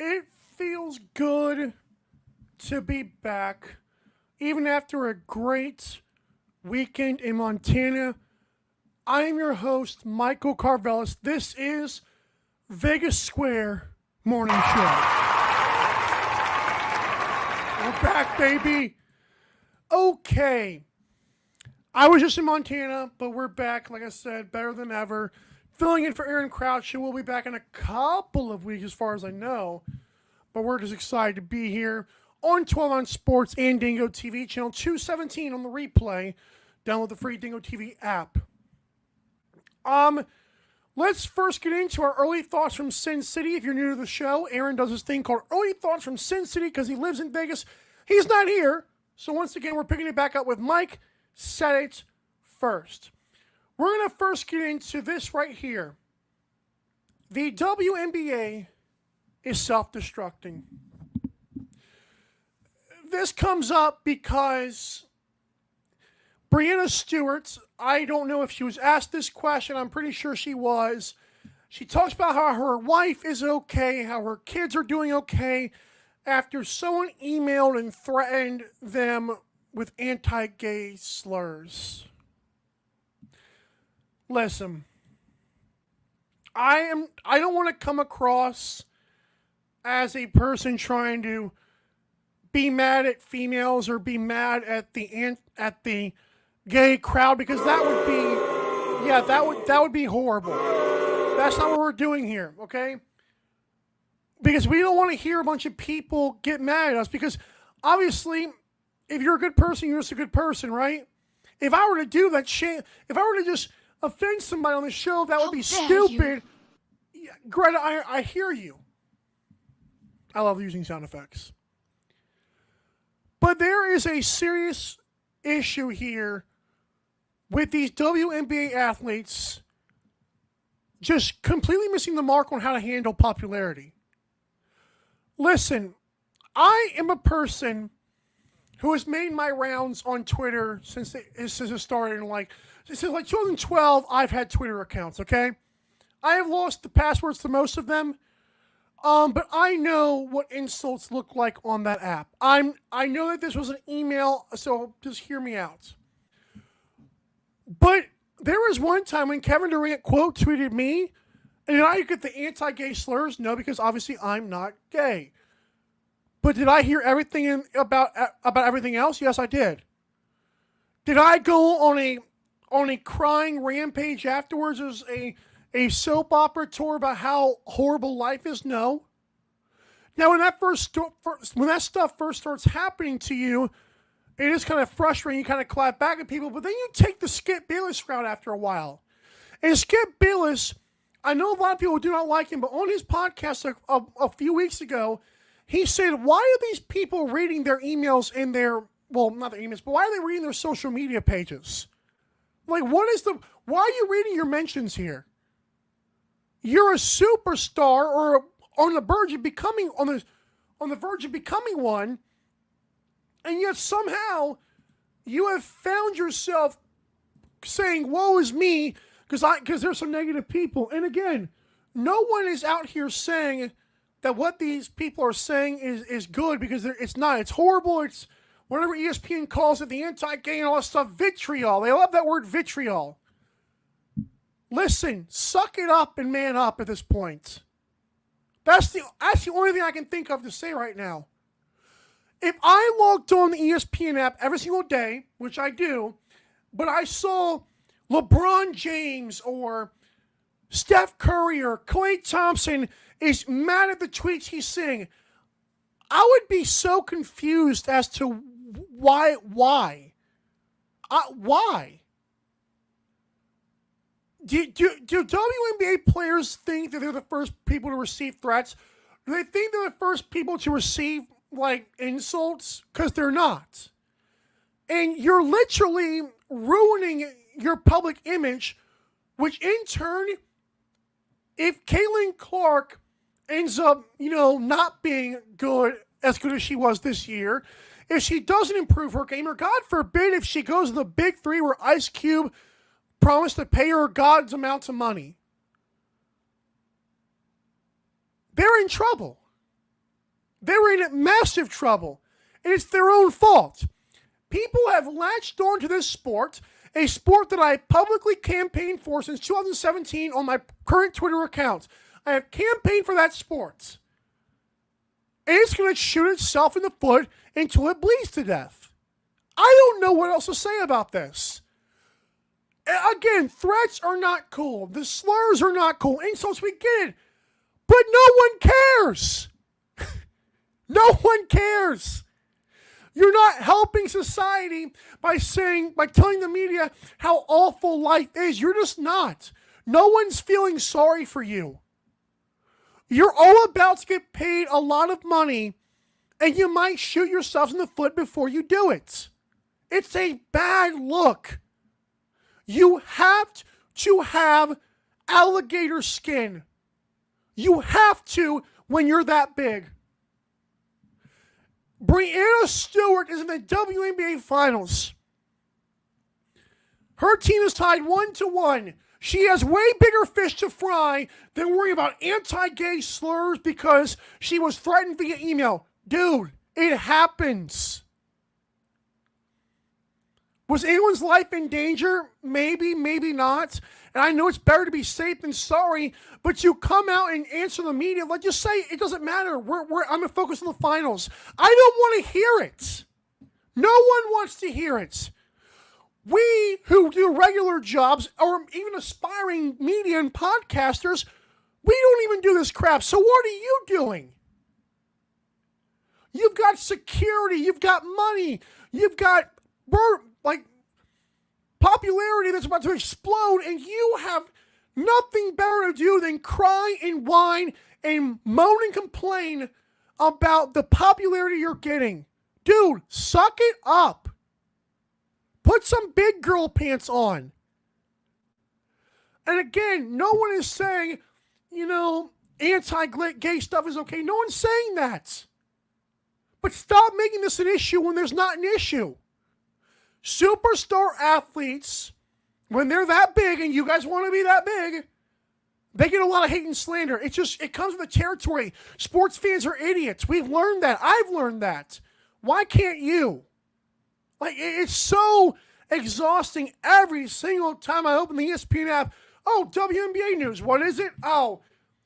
It feels good to be back, even after a great weekend in Montana. I am your host, Michael Carvelis. This is Vegas Square Morning Show. We're back, baby. Okay. I was just in Montana, but we're back, like I said, better than ever. Filling in for Aaron Crouch, who will be back in a couple of weeks as far as I know. But we're just excited to be here on 12 on Sports and Dingo TV, channel 217 on the replay. Download the free Dingo TV app. Let's first get into our early thoughts from Sin City. If you're new to the show, Aaron does this thing called Early Thoughts from Sin City because he lives in Vegas. He's not here. So once again, we're picking it back up with Mike Sedate first. We're going to first get into this right here. The WNBA is self-destructing. This comes up because Breanna Stewart, I don't know if she was asked this question, I'm pretty sure she was. She talks about how her wife is okay, how her kids are doing okay, after someone emailed and threatened them with anti-gay slurs. Listen, I don't want to come across as a person trying to be mad at females or be mad at the gay crowd, because that would be horrible. That's not what we're doing here, okay? Because we don't want to hear a bunch of people get mad at us, because obviously if you're a good person, you're just a good person, right? If I were to do that shit, if I were to just offend somebody on the show, that would be stupid. Yeah, Greta, I hear you. I love using sound effects. But there is a serious issue here with these WNBA athletes just completely missing the mark on how to handle popularity. Listen, I am a person who has made my rounds on Twitter since it started since 2012. I've had Twitter accounts, okay? I have lost the passwords to most of them. But I know what insults look like on that app. I know that this was an email, so just hear me out. But there was one time when Kevin Durant quote tweeted me, and did I get the anti-gay slurs? No, because obviously I'm not gay. But did I hear everything about everything else? Yes, I did. Did I go on a crying rampage afterwards as a soap opera tour about how horrible life is? No. Now, when that stuff first starts happening to you, it is kind of frustrating. You kind of clap back at people, but then you take the Skip Bayless route after a while. And Skip Bayless, I know a lot of people do not like him, but on his podcast a few weeks ago, he said, why are these people reading their emails in their, well, not their emails, but why are they reading their social media pages? Like, why are you reading your mentions here? You're a superstar or on the verge of becoming one, and yet somehow you have found yourself saying, woe is me, because there's some negative people. And again, no one is out here saying that what these people are saying is good, because it's not. It's horrible. It's whatever ESPN calls it, the anti-gay and all that stuff, vitriol. They love that word vitriol. Listen, suck it up and man up at this point. That's the only thing I can think of to say right now. If I logged on the ESPN app every single day, which I do, but I saw LeBron James or Steph Curry or Klay Thompson is mad at the tweets he's saying, I would be so confused as to why? Why? Do WNBA players think that they're the first people to receive threats? Do they think they're the first people to receive, like, insults? Because they're not. And you're literally ruining your public image, which in turn, if Caitlin Clark ends up, not being as good as she was this year, if she doesn't improve her game, or God forbid if she goes to the big three where Ice Cube promised to pay her God's amounts of money, they're in trouble. They're in massive trouble. And it's their own fault. People have latched on to this sport, a sport that I publicly campaigned for since 2017 on my current Twitter account. I have campaigned for that sport. And it's going to shoot itself in the foot until it bleeds to death. I don't know what else to say about this. Again, threats are not cool. The slurs are not cool. Insults, we get it. But no one cares. No one cares. You're not helping society by telling the media how awful life is. You're just not. No one's feeling sorry for you. You're all about to get paid a lot of money, and you might shoot yourself in the foot before you do it. It's a bad look. You have to have alligator skin. You have to when you're that big. Breanna Stewart is in the WNBA Finals. Her team is tied 1-1. She has way bigger fish to fry than worrying about anti-gay slurs because she was threatened via email. Dude, it happens. Was anyone's life in danger? Maybe, maybe not. And I know it's better to be safe than sorry, but you come out and answer the media. Like, just say, it doesn't matter. I'm going to focus on the finals. I don't want to hear it. No one wants to hear it. We who do regular jobs, or even aspiring media and podcasters, we don't even do this crap. So what are you doing? You've got security. You've got money. You've got, popularity that's about to explode, and you have nothing better to do than cry and whine and moan and complain about the popularity you're getting. Dude, suck it up. Put some big girl pants on. And again, no one is saying, anti-gay stuff is okay. No one's saying that. But stop making this an issue when there's not an issue. Superstar athletes, when they're that big, and you guys want to be that big, they get a lot of hate and slander. It comes with the territory. Sports fans are idiots. We've learned that. I've learned that. Why can't you? It's so exhausting every single time I open the ESPN app. Oh, WNBA news. What is it? Oh,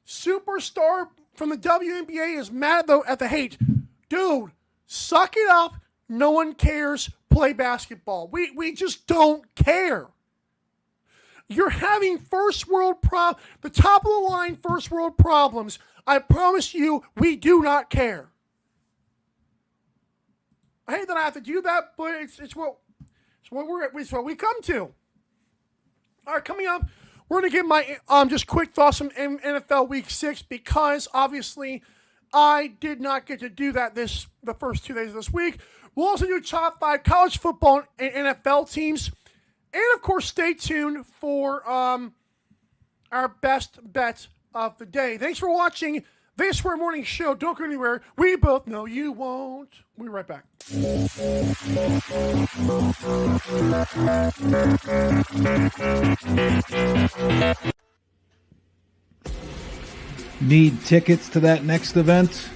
superstar from the WNBA is mad at the hate. Dude, suck it up. No one cares. Play basketball. We just don't care. You're having the top of the line first world problems. I promise you, we do not care. I hate that I have to do that, but it's what we come to. All right, coming up, we're gonna give my just quick thoughts on NFL Week 6 because obviously I did not get to do that the first 2 days of this week. We'll also do top 5 college football and NFL teams. And, of course, stay tuned for our best bet of the day. Thanks for watching this morning show. Don't go anywhere. We both know you won't. We'll be right back. Need tickets to that next event?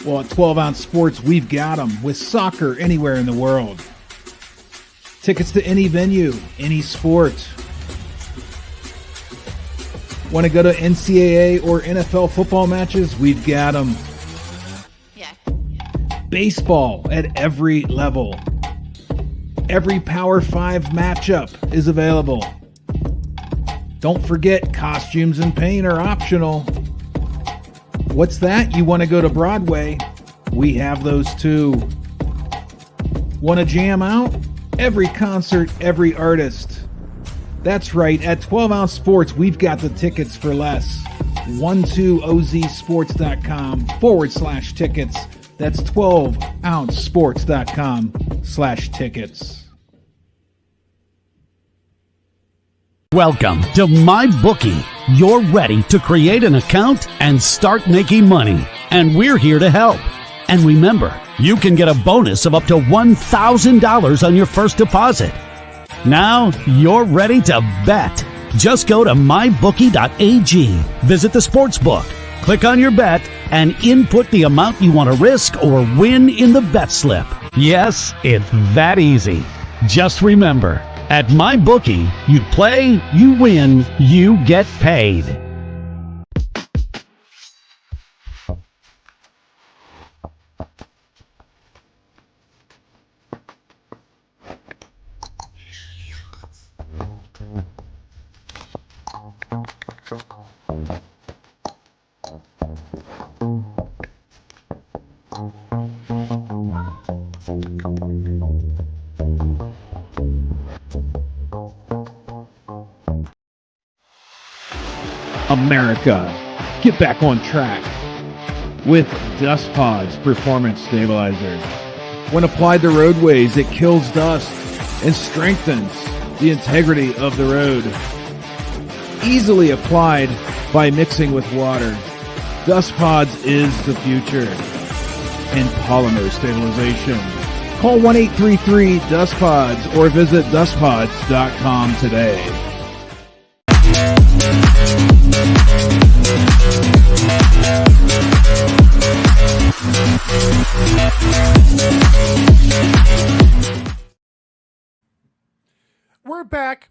Well, at 12 Ounce Sports, we've got them with soccer anywhere in the world. Tickets to any venue, any sport. Want to go to NCAA or NFL football matches? We've got them. Yeah. Baseball at every level. Every Power 5 matchup is available. Don't forget, costumes and paint are optional. What's that? You want to go to Broadway? We have those too. Want to jam out? Every concert, every artist. That's right, at 12 Ounce Sports, we've got the tickets for less. 12ozsports.com/tickets. That's 12ouncesports.com/tickets. Welcome to MyBookie. You're ready to create an account and start making money, and we're here to help. And remember, you can get a bonus of up to $1,000 on your first deposit. Now you're ready to bet. Just go to mybookie.ag, visit the sportsbook, click on your bet, and input the amount you want to risk or win in the bet slip. Yes, it's that easy. Just remember, at MyBookie, you play, you win, you get paid. America, get back on track with Dust Pods Performance Stabilizer. When applied to roadways, it kills dust and strengthens the integrity of the road. Easily applied by mixing with water. Dust Pods is the future in polymer stabilization. Call 1-833-DUST-PODS or visit dustpods.com today.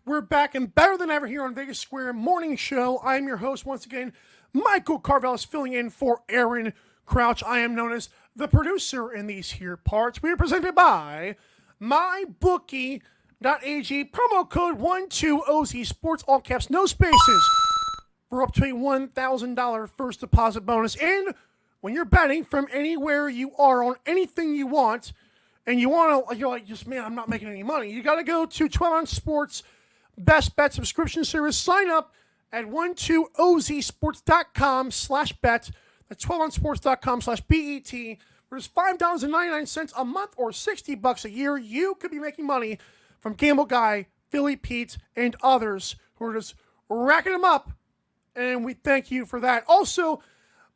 We're back and better than ever here on Vegas Square Morning Show. I am your host once again, Michael Carvelis, filling in for Aaron Crouch. I am known as the producer in these here parts. We are presented by MyBookie.ag. Promo code 12OZ Sports, all caps, no spaces, for up to a $1,000 first deposit bonus. And when you're betting from anywhere you are on anything you want, and you're like, just, man, I'm not making any money, you got to go to 12-ounce Sports Best Bet subscription service. Sign up at 12ozsports.com/bet. That's 12ouncesports.com/BET. There's $5.99 a month or $60 a year. You could be making money from Gamble Guy, Philly Pete, and others who are just racking them up. And we thank you for that. Also,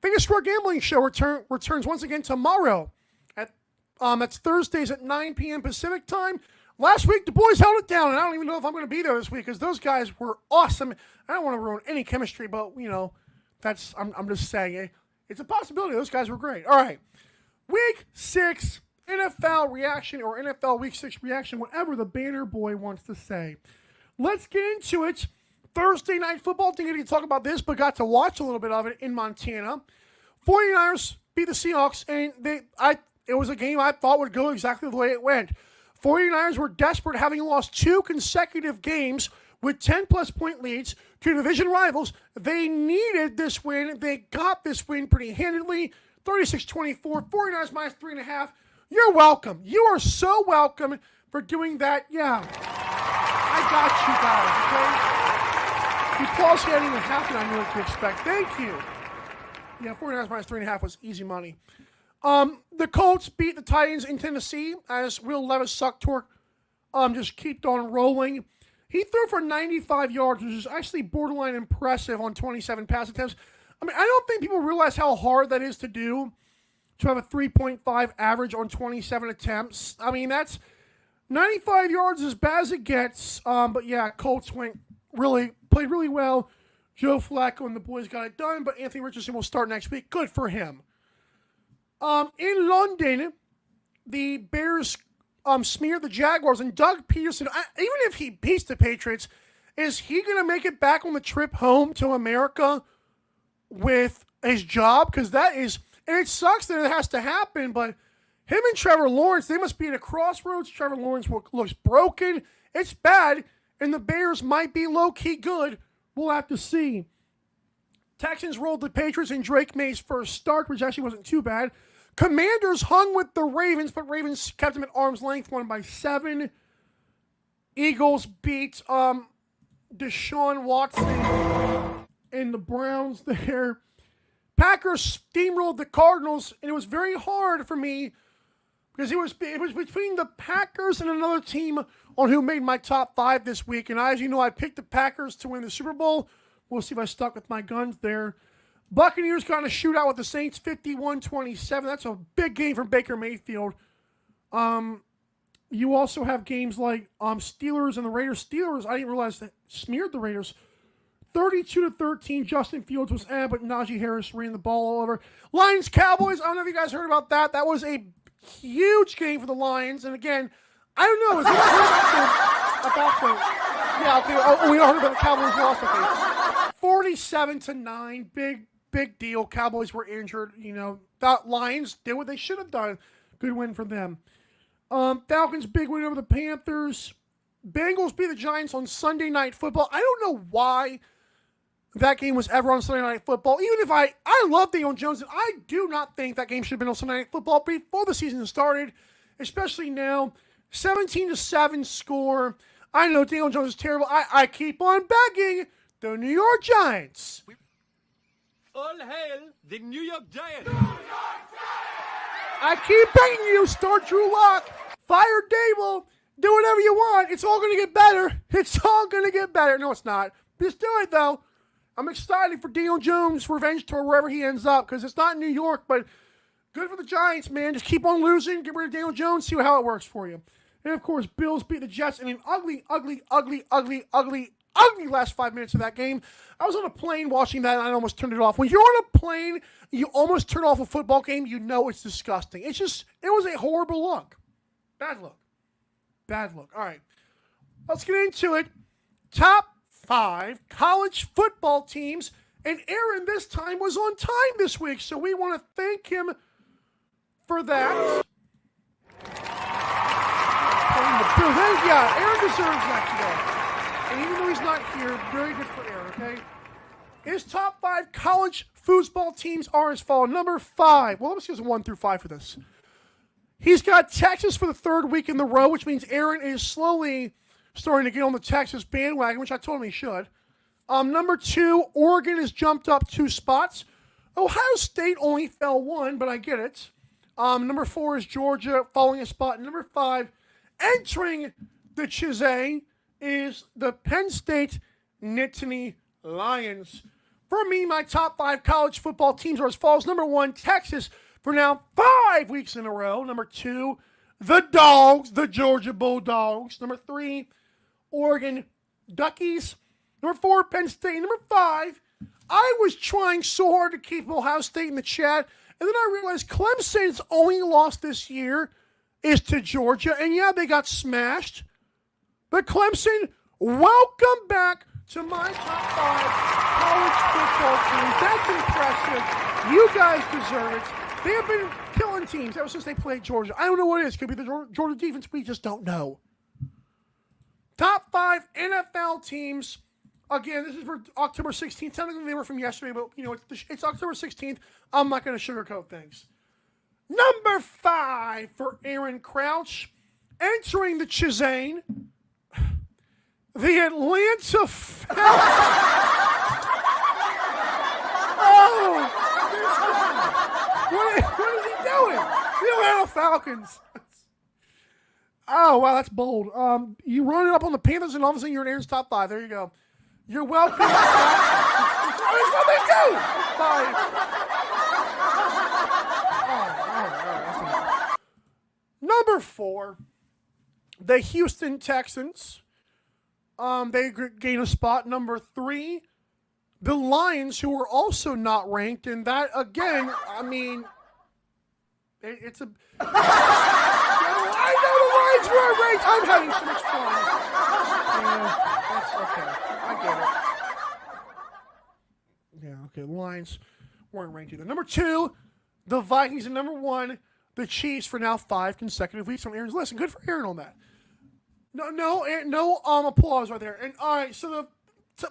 Vegas Square Gambling Show returns once again tomorrow. That's Thursdays at 9 p.m. Pacific time. Last week, the boys held it down, and I don't even know if I'm going to be there this week because those guys were awesome. I don't want to ruin any chemistry, but, I'm just saying. It's a possibility. Those guys were great. All right. Week 6 NFL reaction, or NFL Week 6 reaction, whatever the banner boy wants to say. Let's get into it. Thursday Night Football. Didn't get to talk about this, but got to watch a little bit of it in Montana. 49ers beat the Seahawks, and it was a game I thought would go exactly the way it went. 49ers were desperate, having lost 2 consecutive games with 10-plus point leads to division rivals. They needed this win. They got this win pretty handedly. 36-24, 49ers minus 3.5. You're welcome. You are so welcome for doing that. Yeah, I got you guys, okay? The applause hadn't even happened. I knew what to expect. Thank you. Yeah, 49ers minus 3.5 was easy money. The Colts beat the Titans in Tennessee as Will Levis sucked torque just kept on rolling. He threw for 95 yards, which is actually borderline impressive on 27 pass attempts. I mean, I don't think people realize how hard that is to do, to have a 3.5 average on 27 attempts. I mean, that's 95 yards as bad as it gets. But yeah, Colts played really well. Joe Flacco and the boys got it done, but Anthony Richardson will start next week. Good for him. In London, the Bears smeared the Jaguars, and Doug Peterson, even if he beats the Patriots, is he going to make it back on the trip home to America with his job? Because that is, and it sucks that it has to happen, but him and Trevor Lawrence, they must be at a crossroads. Trevor Lawrence looks broken. It's bad, and the Bears might be low-key good. We'll have to see. Texans rolled the Patriots in Drake May's first start, which actually wasn't too bad. Commanders hung with the Ravens, but Ravens kept them at arm's length, won by 7. Eagles beat Deshaun Watson and the Browns there. Packers steamrolled the Cardinals, and it was very hard for me because it was between the Packers and another team on who made my top 5 this week. And as you know, I picked the Packers to win the Super Bowl. We'll see if I stuck with my guns there. Buccaneers got in a shootout with the Saints, 51-27. That's a big game for Baker Mayfield. You also have games like Steelers and the Raiders. Steelers, I didn't realize that smeared the Raiders. 32-13. Justin Fields was but Najee Harris ran the ball all over. Lions Cowboys. I don't know if you guys heard about that. That was a huge game for the Lions. And again, I don't know. Is about the yeah? Okay. Oh, we heard about the Cowboys lost. Okay. 47-9. Big deal. Cowboys were injured. You know, that Lions did what they should have done. Good win for them. Falcons big win over the Panthers. Bengals beat the Giants on Sunday Night Football. I don't know why that game was ever on Sunday Night Football. Even if I love Daniel Jones, and I do not think that game should have been on Sunday Night Football before the season started, especially now. 17-7 score. I know Daniel Jones is terrible. I keep on begging the New York Giants. All hail the New York Giants! I keep begging you, start Drew Lock, fire Dable, do whatever you want. It's all going to get better. It's all going to get better. No, it's not. Just do it, though. I'm excited for Daniel Jones' revenge tour wherever he ends up because it's not in New York, but good for the Giants, man. Just keep on losing. Get rid of Daniel Jones. See how it works for you. And, of course, Bills beat the Jets in an ugly last 5 minutes of that game. I was on a plane watching that, and I almost turned it off. When you're on a plane, you almost turn off a football game, you know it's disgusting. It was a horrible look. Bad look. All right. Let's get into it. Top 5 college football teams. And Aaron this time was on time this week, so we want to thank him for that. Yeah, Aaron deserves that today. And even though he's not here, very good for Aaron, okay? His top 5 college foosball teams are as follows. Number 5. Well, let's just 1 through 5 for this. He's got Texas for the 3rd week in the row, which means Aaron is slowly starting to get on the Texas bandwagon, which I told him he should. Number 2, Oregon has jumped up 2 spots. Ohio State only fell 1, but I get it. Number 4 is Georgia falling a spot. And number 5, entering the Chisay, is the Penn State Nittany Lions. For me, my top 5 college football teams are as follows. Number 1, Texas, for now 5 weeks in a row. Number 2, the Dogs, the Georgia Bulldogs. Number 3, Oregon Duckies. Number 4, Penn State. Number 5, I was trying so hard to keep Ohio State in the chat, and then I realized Clemson's only loss this year is to Georgia, and yeah, they got smashed. But Clemson, welcome back to my top 5 college football teams. That's impressive. You guys deserve it. They have been killing teams ever since they played Georgia. I don't know what it is. Could be the Georgia defense. We just don't know. Top 5 NFL teams. Again, this is for October 16th. Technically, they were from yesterday, but you know it's October 16th. I'm not going to sugarcoat things. Number 5 for Aaron Crouch, entering the Chisane, the Atlanta Falcons. Oh, what is he doing? The Atlanta Falcons. Oh, wow, that's bold. You run it up on the Panthers, and all of a sudden you're in Aaron's top 5. There you go. You're welcome. That's what they do. 5. Number 4, the Houston Texans. They gain a spot. Number 3, the Lions, who are also not ranked. And that, again, I mean, it's a... I know the Lions were ranked. I'm having so much fun. Yeah, that's okay. I get it. Yeah, okay. The Lions weren't ranked either. Number 2, the Vikings. And number 1, the Chiefs for now 5 consecutive weeks on Aaron's list. And good for Aaron on that. No applause right there. And all right, so the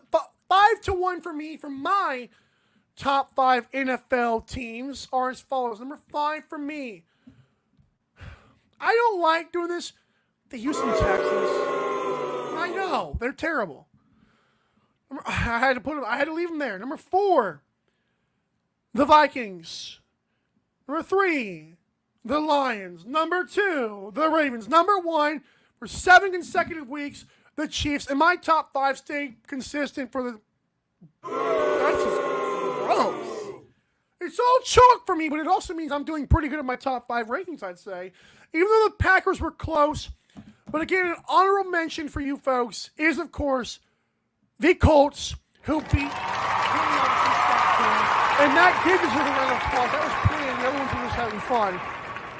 5-1 for me for my top 5 NFL teams are as follows. Number 5 for me. I don't like doing this. The Houston Texans. I know they're terrible. I had to leave them there. Number 4, the Vikings. Number 3, the Lions. Number 2, the Ravens. Number 1, for 7 consecutive weeks, the Chiefs. And my top 5 stayed consistent for the... That's just gross. It's all chalk for me, but it also means I'm doing pretty good at my top 5 rankings, I'd say. Even though the Packers were close. But again, an honorable mention for you folks is, of course, the Colts, who beat... And that did deserve a round of applause. That was planned. The other ones were just having fun.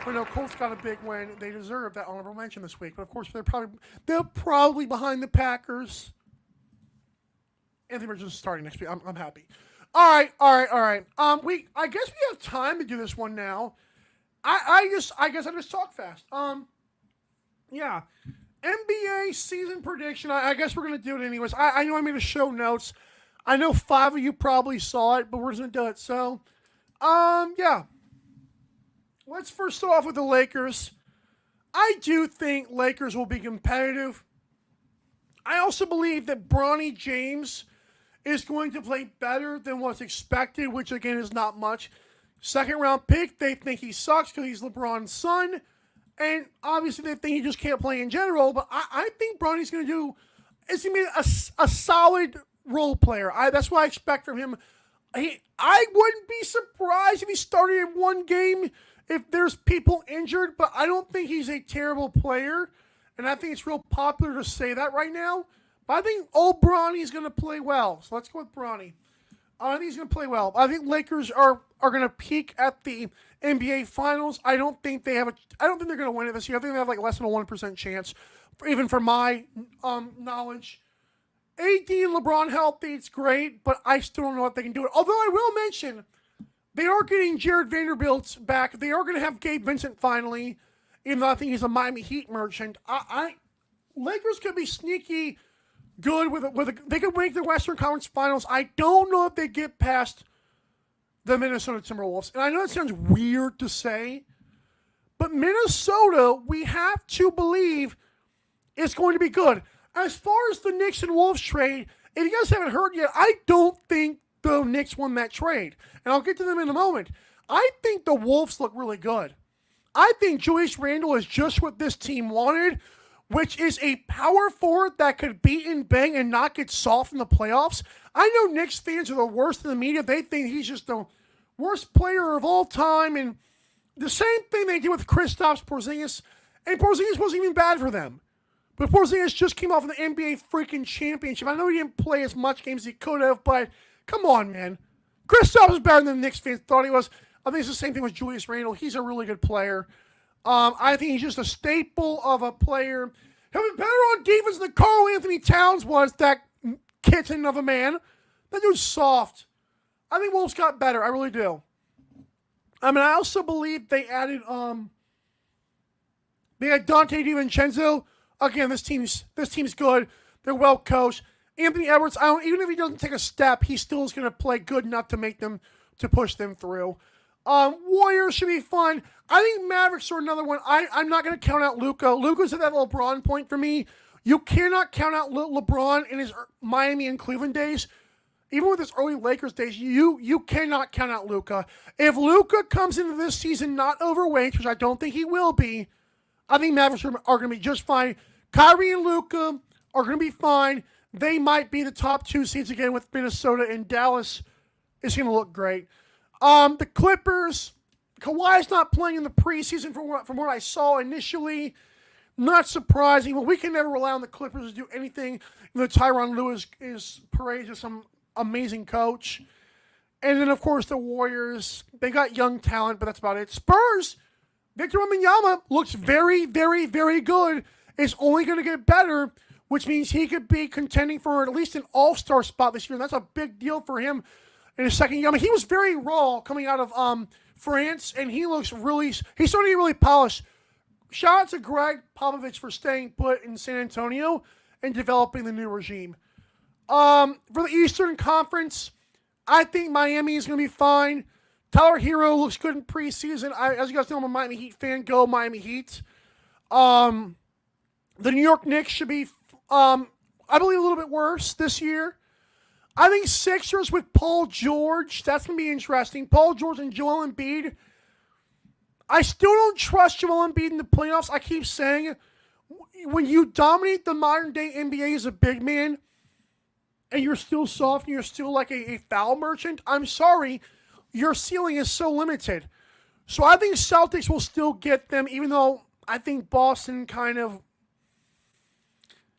But no, Colts got a big win. They deserve that honorable mention this week. But of course, they're probably behind the Packers. And they were just starting next week. I'm happy. All right. I guess we have time to do this one now. I guess I just talk fast. Yeah. NBA season prediction. I guess we're gonna do it anyways. I know I made a show notes. I know 5 of you probably saw it, but we're just gonna do it. So, yeah. Let's first start off with the Lakers. I do think Lakers will be competitive. I also believe that Bronny James is going to play better than what's expected, which again is not much. Second round pick, they think he sucks because he's LeBron's son. And obviously they think he just can't play in general, but I think Bronny's going to be a solid role player. That's what I expect from him. I wouldn't be surprised if he started in one game if there's people injured, but I don't think he's a terrible player. And I think it's real popular to say that right now. But I think old Bronny's going to play well. So let's go with Bronny. I think he's going to play well. I think Lakers are going to peak at the NBA Finals. I don't think they're going to win it this year. I think they have like less than a 1% chance, even for my knowledge. AD and LeBron healthy, it's great, but I still don't know if they can do it. Although I will mention, they are getting Jared Vanderbilt back. They are going to have Gabe Vincent finally, even though I think he's a Miami Heat merchant. Lakers could be sneaky good they could make the Western Conference Finals. I don't know if they get past the Minnesota Timberwolves. And I know it sounds weird to say, but Minnesota, we have to believe, is going to be good. As far as the Knicks and Wolves trade, if you guys haven't heard yet, I don't think the Knicks won that trade. And I'll get to them in a moment. I think the Wolves look really good. I think Julius Randle is just what this team wanted, which is a power forward that could beat and bang and not get soft in the playoffs. I know Knicks fans are the worst in the media. They think he's just the worst player of all time. And the same thing they did with Kristaps Porzingis. And Porzingis wasn't even bad for them. But Porzingis just came off of the NBA freaking championship. I know he didn't play as much games as he could have, but come on, man. Kristaps was better than the Knicks fans thought he was. I think it's the same thing with Julius Randle. He's a really good player. I think he's just a staple of a player. He'll be better on defense than Karl Anthony Towns was, that kitten of a man. That dude's soft. I think Wolves got better. I really do. I also believe they added they had Dante DiVincenzo. Again, this team's good. They're well coached. Anthony Edwards, even if he doesn't take a step, he still is going to play good enough to push them through. Warriors should be fun. I think Mavericks are another one. I'm not going to count out Luka. Luka's at that LeBron point for me. You cannot count out LeBron in his Miami and Cleveland days. Even with his early Lakers days, you cannot count out Luka. If Luka comes into this season not overweight, which I don't think he will be, I think Mavericks are going to be just fine. Kyrie and Luka are going to be fine. They might be the top 2 seeds again with Minnesota, and Dallas is going to look great. The Clippers, Kawhi's not playing in the preseason from what I saw initially. Not surprising, but we can never rely on the Clippers to do anything. Tyronn Lue is praised as some amazing coach. And then, of course, the Warriors, they got young talent, but that's about it. Spurs, Victor Wembanyama looks very, very, very good. It's only going to get better, which means he could be contending for at least an all-star spot this year. And that's a big deal for him in his second year. He was very raw coming out of France, and he's starting to get really polished. Shout out to Greg Popovich for staying put in San Antonio and developing the new regime. For the Eastern Conference, I think Miami is going to be fine. Tyler Hero looks good in preseason. As you guys know, I'm a Miami Heat fan. Go Miami Heat. The New York Knicks should be, I believe, a little bit worse this year. I think Sixers with Paul George, that's going to be interesting. Paul George and Joel Embiid. I still don't trust Joel Embiid in the playoffs. I keep saying, when you dominate the modern day NBA as a big man, and you're still soft and you're still like a foul merchant, I'm sorry, your ceiling is so limited. So I think Celtics will still get them, even though I think Boston kind of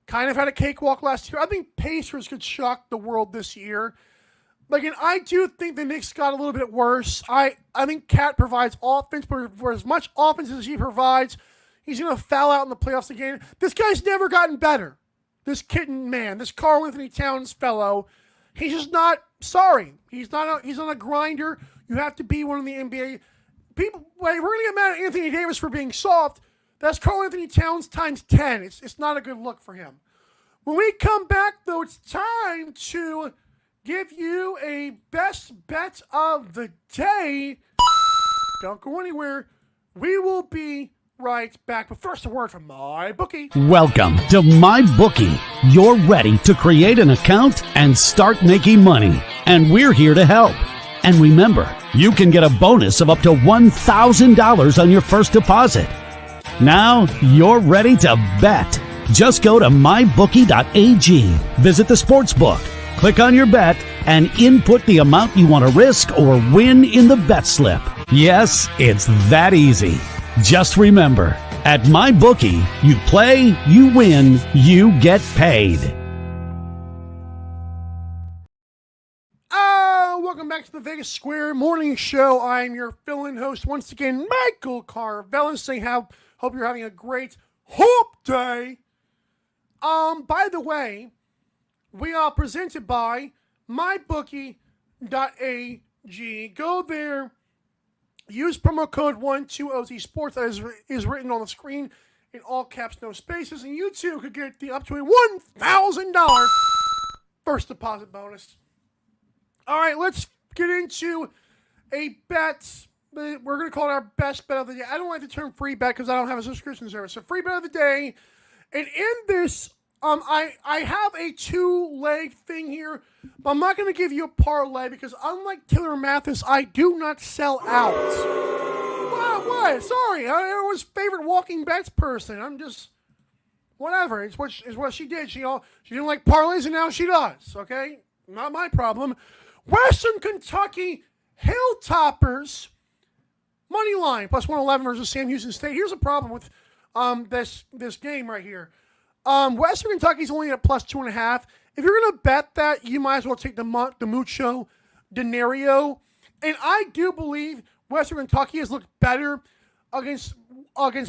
had a cakewalk last year. I think Pacers could shock the world this year. Like, and I do think the Knicks got a little bit worse. I think Cat provides offense, but for as much offense as he provides, he's going to foul out in the playoffs again. This guy's never gotten better. This kitten man, this Karl Anthony Towns fellow, he's just not, sorry. He's not a grinder. You have to be one in the NBA. People, we're going to get mad at Anthony Davis for being soft. That's Karl Anthony Towns times 10. It's not a good look for him. When we come back, though, it's time to give you a best bet of the day. Don't go anywhere. We will be right back. But first, a word from MyBookie. Welcome to MyBookie. You're ready to create an account and start making money. And we're here to help. And remember, you can get a bonus of up to $1,000 on your first deposit. Now you're ready to bet. Just go to mybookie.ag, visit the sportsbook, click on your bet, and input the amount you want to risk or win in the bet slip. Yes, it's that easy. Just remember, at MyBookie, you play, you win, you get paid. Welcome back to the Vegas Square Morning Show. I'm your fill-in host once again, Michael Carvello, saying hope you're having a great hump day. By the way, we are presented by mybookie.ag. Go there, use promo code 12OZ Sports. That is written on the screen in all caps, no spaces, and you too could get the up to a $1,000 first deposit bonus. All right, let's get into a bet. We're going to call it our best bet of the day. I don't like the term free bet because I don't have a subscription service. So free bet of the day. And in this, I have a two-leg thing here, but I'm not going to give you a parlay because unlike Taylor Mathis, I do not sell out. What? Sorry, I was favorite Walking Bets person. I'm just, whatever. It's what she did. She didn't like parlays and now she does, okay? Not my problem. Western Kentucky Hilltoppers money line plus 111 versus Sam Houston State. Here's a problem with this game right here. Western Kentucky's only at plus 2.5. If you're gonna bet that, you might as well take the mucho denario. And I do believe Western Kentucky has looked better against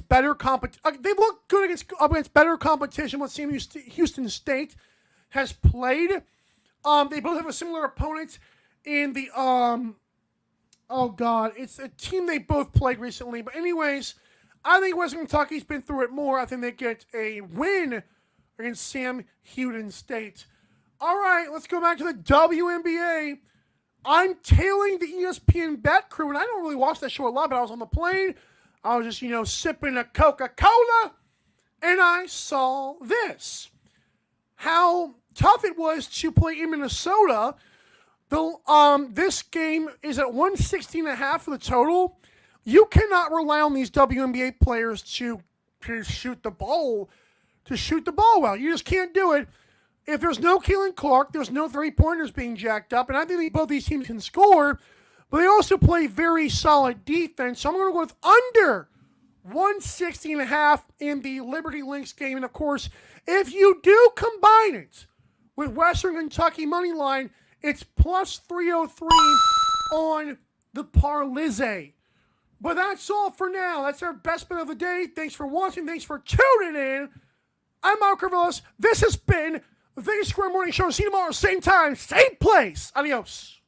better competition. They've looked good against better competition what Sam Houston State has played. They both have a similar opponent in the it's a team they both played recently. But anyways, I think Western Kentucky's been through it more. I think they get a win against Sam Houston State. All right, let's go back to the WNBA. I'm tailing the ESPN Bet Crew, and I don't really watch that show a lot, but I was on the plane. I was just, sipping a Coca-Cola, and I saw this. How tough it was to play in Minnesota. This game is at 116.5 for the total. You cannot rely on these WNBA players to shoot the ball well. You just can't do it. If there's no Caitlin Clark, there's no three-pointers being jacked up, and I think both these teams can score, but they also play very solid defense. So I'm going to go with under 160.5 in the Liberty Lynx game. And of course, if you do combine it with Western Kentucky money line, it's plus 303 on the Parlay. But that's all for now. That's our best bet of the day. Thanks for watching. Thanks for tuning in. I'm Mark Carvelis. This has been the Vegas Square Morning Show. See you tomorrow, same time, same place. Adios.